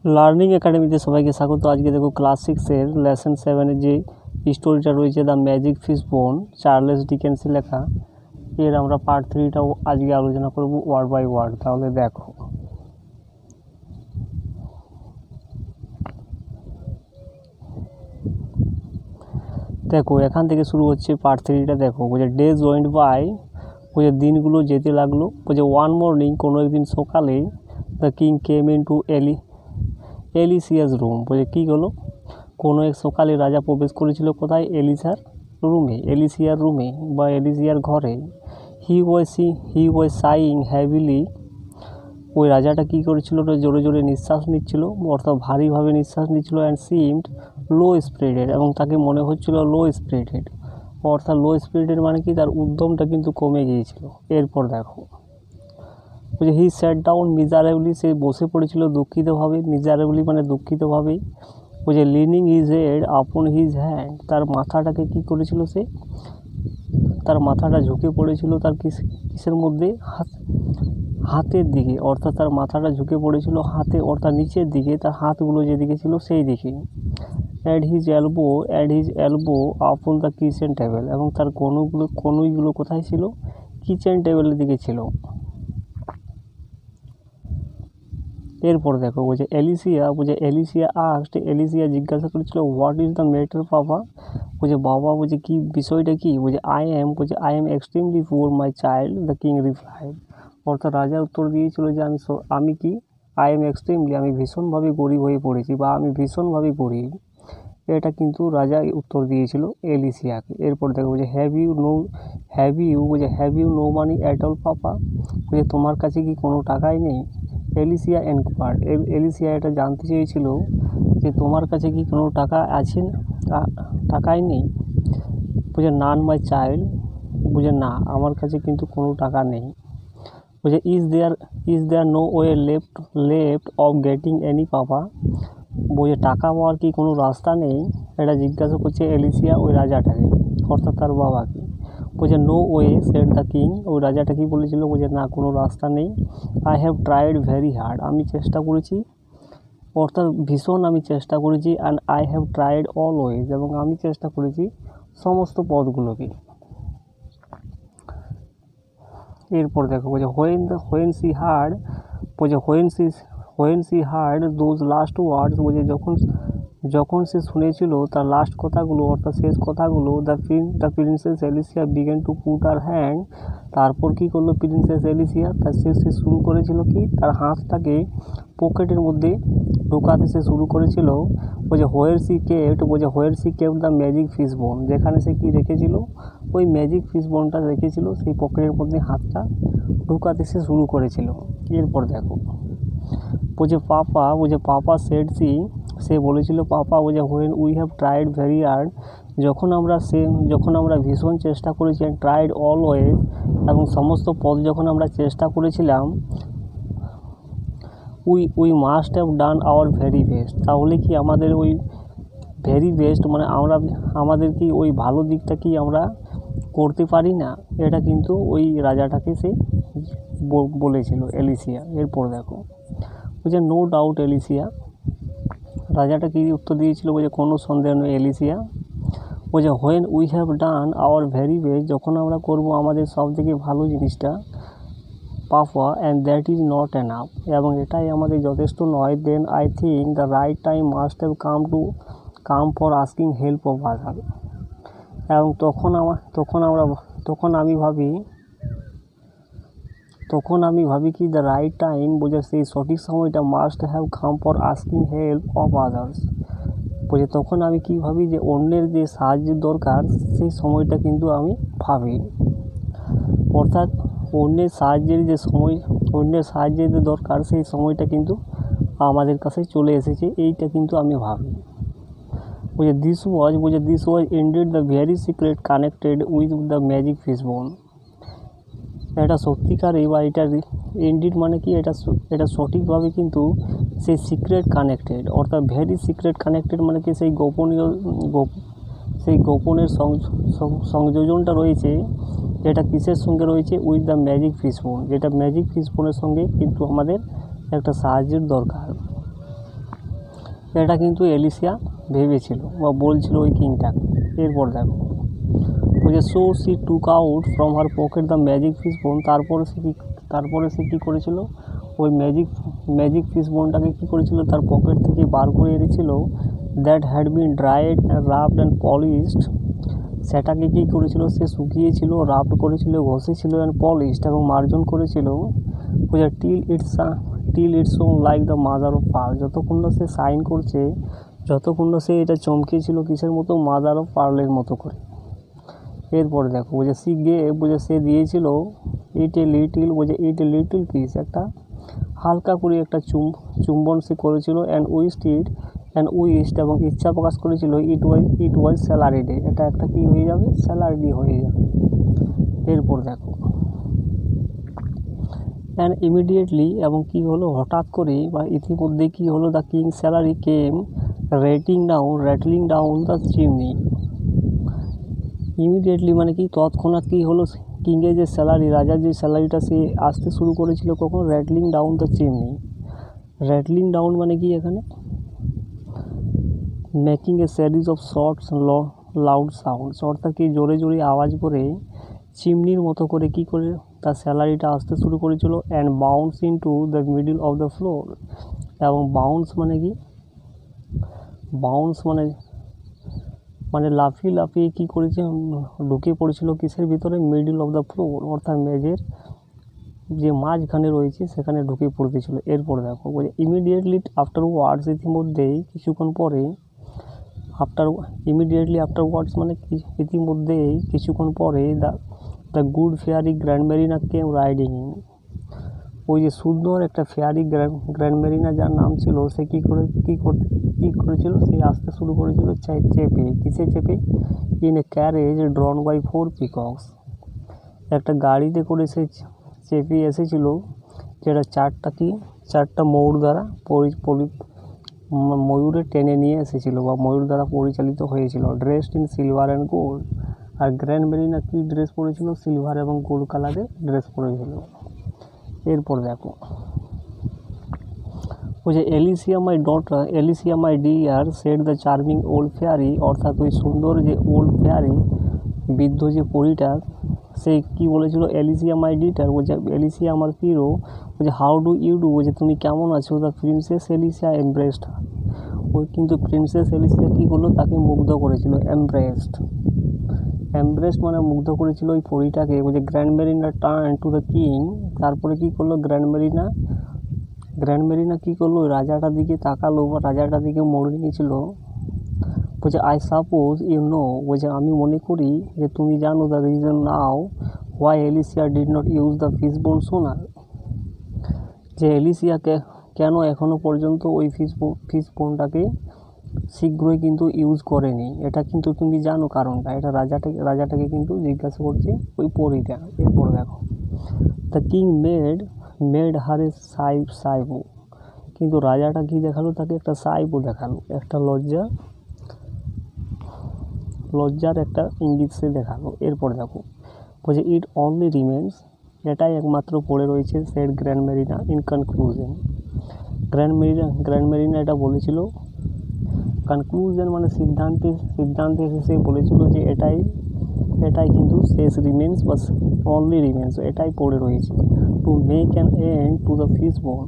Learning একাডেমিতে সবাইকে স্বাগত। আজকে দেখো ক্লাস 6-এর লেসন 7-এর যে স্টোরিটা রয়েছে the magic fish bone, Charles ডিকেন্সের লেখা, এর আমরা পার্ট 3টাও আজকে আলোচনা করব ওয়ার্ড বাই ওয়ার্ড। তাহলে দেখো এখান থেকে শুরু হচ্ছে পার্ট 3টা। দেখো বলছে ডেজ ওয়েন্ট বাই, বলছে দিনগুলো যেতে লাগলো। বলছে ওয়ান মর্নিং, কোনো একদিন সকালে, the king came into Alicia's room. বলছে কী হলো, কোনো এক সকালে রাজা প্রবেশ করেছিল কোথায়? এলিসিয়ার রুমে বা এলিসিয়ার ঘরে। হি ওয়াজ সাইং হ্যাভিলি। ওই রাজাটা কী করেছিল? জোরে জোরে নিঃশ্বাস নিচ্ছিল, অর্থাৎ ভারীভাবে নিঃশ্বাস নিচ্ছিল। অ্যান্ড সিমড লো স্পিরিটেড, এবং তাকে মনে হচ্ছিল লো স্পিরিটেড। অর্থাৎ লো স্পিরিটেড মানে কি, তার উদ্যমটা কিন্তু কমে গিয়েছিল। এরপর দেখো বলছে হি স্যাট ডাউন মিজারেবলি, সে বসে পড়েছিল দুঃখিতভাবে। মিজারেবলি মানে দুঃখিতভাবেই। বলছে lining his head upon his hand, তার মাথাটাকে কী করেছিল সে? তার মাথাটা ঝুঁকে পড়েছিল তার কিসের মধ্যে? হাতের দিকে। অর্থাৎ তার মাথাটা ঝুঁকে পড়েছিল হাতে, অর্থাৎ নিচের দিকে, তার হাতগুলো যেদিকে ছিল সেই দিকে। And his elbow upon the kitchen table, এবং তার কনুইগুলো কোথায় ছিল? কিচেন টেবিলের দিকে ছিল। এরপর দেখো বলছে এলিসিয়া জিজ্ঞাসা করেছিল হোয়াট ইজ দ্য ম্যাটার পাপা। বলছে বাবা, বলছে কি বিষয়টা কি? বলছে I am extremely poor my child, the king replied. অর্থাৎ রাজা উত্তর দিয়েছিল যে আমি কি আই এম এক্সট্রিমলি, আমি ভীষণভাবে গরিব হয়ে পড়েছি, বা আমি ভীষণভাবে গরিব। এটা কিন্তু রাজা উত্তর দিয়েছিল এলিসিয়াকে। এরপর দেখো বলছে have you no money at all papa. বলছে তোমার কাছে কি কোনো টাকাই নেই? এলিসিয়া এনকোয়ার্ড, এলিসিয়া এটা জানতে চেয়েছিল যে তোমার কাছে কি কোনো টাকা আছে না, টাকাই নেই। বলছে নান মাই চাইল্ড, বুঝে না, আমার কাছে কিন্তু কোনো টাকা নেই। বলছে is there no way left of getting any papa. বলছে টাকা পাওয়ার কি কোনো রাস্তা নেই? এটা জিজ্ঞাসা করছে এলিসিয়া ওই রাজাটাকে, অর্থাৎ তার বাবাকে। বলছে no way said the king, ওই রাজাটা কি বলেছিল? বলছে না, কোনো রাস্তা নেই। I have tried very hard, আমি চেষ্টা করেছি, অর্থাৎ ভীষণ আমি চেষ্টা করেছি। And I have tried all ways, এবং আমি চেষ্টা করেছি সমস্ত পথগুলোকে। এরপর দেখো বলছে when she heard those last words, বলছে যখন সে শুনেছিল তার লাস্ট কথাগুলো, অর্থাৎ শেষ কথাগুলো, the princess Alicia began to put her hand. তারপর কি করলো প্রিন্সেস এলিসিয়া? সে শুরু করেছিল কি, তার হাতটাকে পকেটের মধ্যে ঢোকাতে সে শুরু করেছিল। বলছে where she kept the magic fish bone, যেখানে সে কি রেখেছিল? ওই ম্যাজিক ফিশ বোনটা রেখেছিল, সেই পকেটের মধ্যে হাতটা ঢোকাতে সে শুরু করেছিল। এরপর দেখো বলছে পাপা সেড সে বলেছিল পাপা, বলছে when we have tried very hard, যখন আমরা ভীষণ চেষ্টা করেছি, ট্রাইড অলওয়েজ, এবং সমস্ত পথ যখন আমরা চেষ্টা করেছিলাম, we must have done our very best, তাহলে কি আমাদের ওই ভেরি বেস্ট মানে আমাদের কি ওই ভালো দিকটা কি আমরা করতে পারি না? এটা কিন্তু ওই রাজাটাকে সে বলেছিল এলিসিয়া। এরপর দেখো বলছে নো ডাউট এলিসিয়া, রাজাটা কি উত্তর দিয়েছিল? বলছে কোনো সন্দেহ নেই এলিসিয়া। বলছে when we have done our very best, যখন আমরা করব আমাদের সব থেকে ভালো জিনিসটা, papa, and that is not enough, এবং এটাই আমাদের যথেষ্ট নয়, then I think the right time must have come for asking help of other. এবং তখন আমি ভাবি কি দ্য রাইট টাইম, বলছে সেই সঠিক সময়টা, must have come for asking help of others. বলছে তখন আমি কি ভাবি যে অন্যের যে সাহায্যের দরকার, সেই সময়টা কিন্তু আমি ভাবি। অর্থাৎ অন্যের সাহায্যের যে দরকার, সেই সময়টা কিন্তু আমাদের কাছে চলে এসেছে, এইটা কিন্তু আমি ভাবি। বলছে this was indeed the very secret connected with the magic fish বোন। এটা সত্যিকারই, বা এটা ইনডিড মানে কি, এটা সঠিকভাবে কিন্তু সেই সিক্রেট কানেক্টেড, অর্থাৎ ভেরি সিক্রেট কানেক্টেড মানে কি, সেই গোপনের সংযোজনটা রয়েছে, যেটা কিসের সঙ্গে রয়েছে? উইথ দ্য ম্যাজিক ফিশ বোন, যেটা ম্যাজিক ফিশ বোনের সঙ্গে কিন্তু আমাদের একটা সাহায্যের দরকার। এটা কিন্তু এলিসিয়া ভেবেছিল বা বলছিল ওই কিংটাকে। এরপর দেখো ওই যে so C took out from her pocket the magic fish বোন। তারপরে সে কী করেছিল, ওই ম্যাজিক ফিশ বোনটাকে কী করেছিল, তার পকেট থেকে বার করে এনেছিল। That had been dried and rubbed and polished. সেটাকে কী করেছিল, সে শুকিয়েছিল, রাফড করেছিল, ঘষেছিল অ্যান্ড পলিশড এবং মার্জন করেছিল। ওই যে till it's like the mother of pearl. যতক্ষণ না সে সাইন করছে, যতক্ষণ না সে এটা চমকেছিল কিসের মতো, মাদার অফ পার্লের মতো করে। এরপরে দেখো বুঝে সি গে বুঝে সে দিয়েছিল ইট এ লিটিল কিস, একটা হালকা করে একটা চুম্বন সে করেছিল। অ্যান্ড উইস্ট এবং ইচ্ছা প্রকাশ করেছিল ইট ওয়াজ স্যালারি ডে, এটা একটা কী হয়ে যাবে, স্যালারি ডে হয়ে যাবে। এরপর দেখো অ্যান্ড ইমিডিয়েটলি এবং কী হলো, হঠাৎ করে বা ইতিমধ্যে কী হলো, the king salary came rattling down the chimney. Immediately মানে কি তৎক্ষণাৎ কী হলো, কিংয়ের যে স্যালারি, রাজার যে স্যালারিটা সে আসতে শুরু করেছিল কখন, rattling down the chimney. Rattling down মানে কি, এখানে making A series of swords loud sounds, অর্থাৎ কি জোরে জোরে আওয়াজ করে চিমনির মতো করে কী করে তার স্যালারিটা আসতে শুরু করেছিল। And bounce into the middle of the floor. এবং বাউন্স মানে কি, বাউন্স মানে লাফিয়ে কী করেছে, ঢুকে পড়েছিল কিসের ভিতরে, মিডল অফ দ্য ফ্লোর, অর্থাৎ মেঝের যে মাঝখানে রয়েছে সেখানে ঢুকে পড়তেছিল। এরপর দেখো বলে ইমিডিয়েটলি আফটার ওয়ার্ডস, ইতিমধ্যেই কিছুক্ষণ পরে, ইমিডিয়েটলি আফটার ওয়ার্ডস মানে ইতিমধ্যেই কিছুক্ষণ পরে the good fairy grand Marina came riding in. ওই যে সুন্দর একটা ফেয়ারি গ্র্যান্ড মেরিনা যার নাম ছিল, সে কী করেছিল, সে আসতে শুরু করেছিল কিসে চেপে, in a carriage drawn by 4 peacocks. একটা গাড়িতে করে সে চেপে এসেছিল, যেটা চারটা ময়ূর দ্বারা ময়ূরে টেনে নিয়ে এসেছিল বা ময়ূর দ্বারা পরিচালিত হয়েছিল। Dressed in silver and gold. আর গ্র্যান্ড মেরিনা কী ড্রেস পরেছিল, সিলভার এবং গোল্ড কালারের ড্রেস পরেছিল। এরপর দেখো ওই যে Alicia my dear said the charming old fairy, অর্থাৎ ওই সুন্দর যে ওল্ড ফেয়ারি, বৃদ্ধ যে পরীটা, সে কী বলেছিল, এলিসিয়া মাই ডিয়ার, বলছে এলিসিয়া আমার প্রিয়, বলছে হাউ ডু ইউ ডু, বলছে তুমি কেমন আছো। The princess Alicia embraced. ওই কিন্তু প্রিন্সেস এলিসিয়া কী করলো, তাকে মুগ্ধ করেছিল। এমব্রেসড মানে মুগ্ধ করেছিল ওই পরীটাকে। বলছে grand Marina turn to the king. তারপরে কী করলো, গ্র্যান্ড মেরিনা কী করলো, রাজাটার দিকে তাকালো বা রাজাটার দিকে মোড় নিয়েছিল। বলছে আই সাপোজ ইউ নো, বলছে আমি মনে করি যে তুমি জানো the reason now why Alicia did not use the fishbone সোনার। যে এলিসিয়াকে কেন এখনও পর্যন্ত ওই ফিশবোনটাকে শীঘ্রই কিন্তু ইউজ করেনি, এটা কিন্তু তুমি জানো কারণটা। এটা রাজাটাকে কিন্তু জিজ্ঞাসা করছে ওই পরীটা। এরপর দেখো দ্য কিং মেড হার এ সাইবো। কিন্তু রাজাটা কি দেখালো, তাকে একটা সাইবো দেখালো, একটা লজ্জার একটা ইঙ্গিত সে দেখালো। এরপর দেখো বলছে ইট অনলি রিমেন্স, এটাই একমাত্র পড়ে রয়েছে, said grand Marina in conclusion. Grand Marina এটা বলেছিল, কনক্লুশন মানে সিদ্ধান্তে এসে বলেছিল যে এটাই কিন্তু শেষ, রিমেন্স বা অনলি রিমেন্স, এটাই পড়ে রয়েছে। To make an end to the fishbone,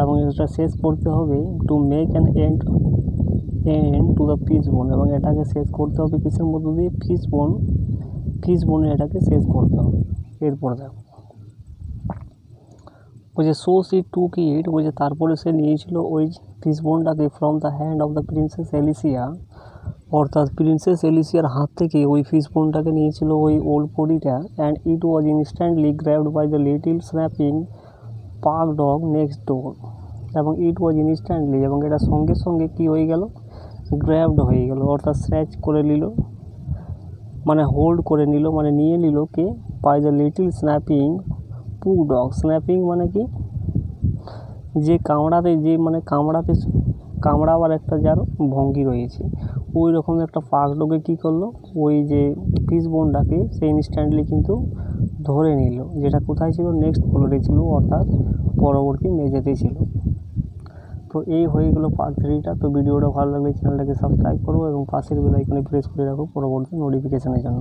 এবং এটা শেষ করতে হবে। To make an end to the fishbone, এবং এটাকে শেষ করতে হবে কিসের মধ্য দিয়ে, ফিশবোনে এটাকে শেষ করতে হবে। এরপর দেখো বলছে সো সি টুক ইট, বলছে তারপরে সে নিয়েছিল ওই ফিশবোনটাকে from the hand of the princess Alicia, অর্থাৎ প্রিন্সেস এলিসিয়ার হাত থেকে ওই ফিশবোনটাকে নিয়েছিল ওই ওল্ড পরিটা। And it was instantly grabbed by the little snapping pug dog next door. এবং ইট ওয়াজ ইনস্ট্যান্টলি, এবং এটা সঙ্গে সঙ্গে কী হয়ে গেল, গ্র্যাবড হয়ে গেল, অর্থাৎ স্ন্যাচ করে নিল, মানে হোল্ড করে নিল, মানে নিয়ে নিল কে, by the little snapping pug dog. Snapping মানে কি, যে কামড়াবার একটা যার ভঙ্গি রয়েছে, ওই রকম একটা পাক ডগে কী করলো, ওই যে ফিশবোনটাকে সে ইনস্ট্যান্টলি কিন্তু ধরে নিল, যেটা কোথায় ছিল, নেক্সট ফ্লোরে ছিল, অর্থাৎ পরবর্তী মেঝেতে ছিল। তো এই হয়ে গেলো পার্ট 3টা। তো ভিডিওটা ভালো লাগলে চ্যানেলটাকে সাবস্ক্রাইব করো এবং পাশের বেল আইকনে প্রেস করে রাখো পরবর্তী নোটিফিকেশনের জন্য।